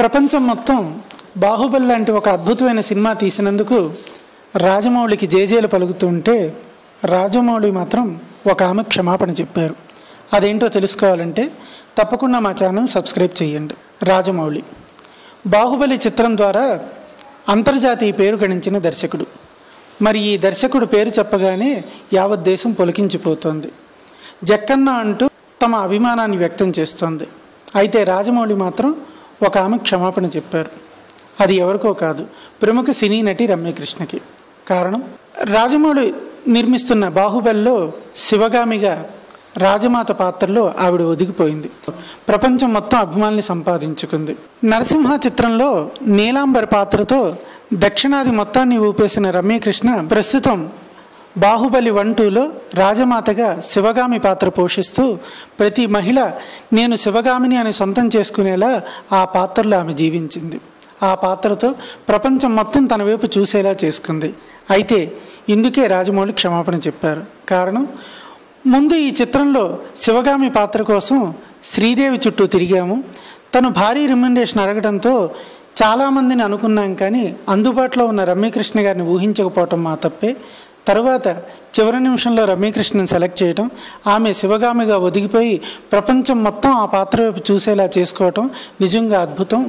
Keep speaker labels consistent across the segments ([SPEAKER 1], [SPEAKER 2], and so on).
[SPEAKER 1] ప్రపంచం మొత్తం బాహుబలి లాంటి ఒక అద్భుతమైన సినిమా తీసినందుకు రాజమౌళికి జేజేలు పలుకుతుంటే రాజమౌళి మాత్రం ఒక ఆమె క్షమాపణ చెప్పారు. అదేంటో తెలుసుకోవాలంటే తప్పకుండా మా ఛానల్ సబ్స్క్రైబ్ చేయండి. రాజమౌళి బాహుబలి చిత్రం ద్వారా అంతర్జాతీయ పేరు గడించిన దర్శకుడు. మరి ఈ దర్శకుడు పేరు చెప్పగానే యావత్ దేశం పొలికించిపోతుంది. జక్కన్న అంటూ తమ అభిమానాన్ని వ్యక్తం చేస్తోంది. అయితే రాజమౌళి మాత్రం ఒక ఆమె క్షమాపణ చెప్పారు. అది ఎవరికో కాదు, ప్రముఖ సినీ నటి రమ్యకృష్ణకి. కారణం, రాజమౌళి నిర్మిస్తున్న బాహుబలిలో శివగామిగా రాజమాత పాత్రలో ఆవిడ ఒదిగిపోయింది. ప్రపంచం మొత్తం అభిమానుల్ని సంపాదించుకుంది. నరసింహ చిత్రంలో నీలాంబర్ పాత్రతో దక్షిణాది మొత్తాన్ని ఊపేసిన రమ్యకృష్ణ ప్రస్తుతం బాహుబలి 1-2లో రాజమాతగా శివగామి పాత్ర పోషిస్తూ ప్రతి మహిళ నేను శివగామిని అని సొంతం చేసుకునేలా ఆ పాత్రలో ఆమె జీవించింది. ఆ పాత్రతో ప్రపంచం మొత్తం తన వైపు చూసేలా చేసుకుంది. అయితే ఇందుకే రాజమౌళి క్షమాపణ చెప్పారు. కారణం, ముందు ఈ చిత్రంలో శివగామి పాత్ర కోసం శ్రీదేవి చుట్టూ తిరిగాము. తను భారీ రెమ్యునరేషన్ అడగడంతో చాలామందిని అనుకున్నాం, కానీ అందుబాటులో ఉన్న రమ్యకృష్ణ గారిని ఊహించకపోవటం మా తప్పే. తరువాత చివరి నిమిషంలో రమ్యకృష్ణని సెలెక్ట్ చేయడం, ఆమె శివగామిగా ఒదిగిపోయి ప్రపంచం మొత్తం ఆ పాత్ర వైపు చూసేలా చేసుకోవటం నిజంగా అద్భుతం.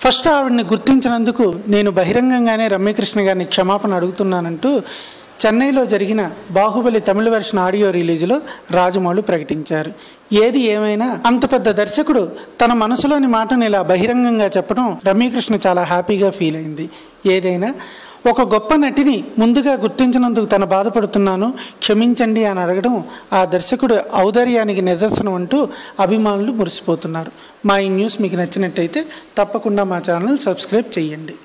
[SPEAKER 1] ఫస్ట్ ఆవిడని గుర్తించినందుకు నేను బహిరంగంగానే రమ్యకృష్ణ గారిని క్షమాపణ అడుగుతున్నానంటూ చెన్నైలో జరిగిన బాహుబలి తమిళ వెర్షన్ ఆడియో రిలీజ్లో రాజమౌళి ప్రకటించారు. ఏది ఏమైనా అంత పెద్ద దర్శకుడు తన మనసులోని మాటను ఇలా బహిరంగంగా చెప్పడం రమ్యకృష్ణ చాలా హ్యాపీగా ఫీల్ అయింది. ఏదైనా ఒక గొప్ప నటిని ముందుగా గుర్తించినందుకు తను బాధపడుతున్నాను, క్షమించండి అని అడగడం ఆ దర్శకుడు ఔదార్యానికి నిదర్శనం అంటూ అభిమానులు మురిసిపోతున్నారు. మా ఈ న్యూస్ మీకు నచ్చినట్టయితే తప్పకుండా మా ఛానల్ సబ్స్క్రైబ్ చేయండి.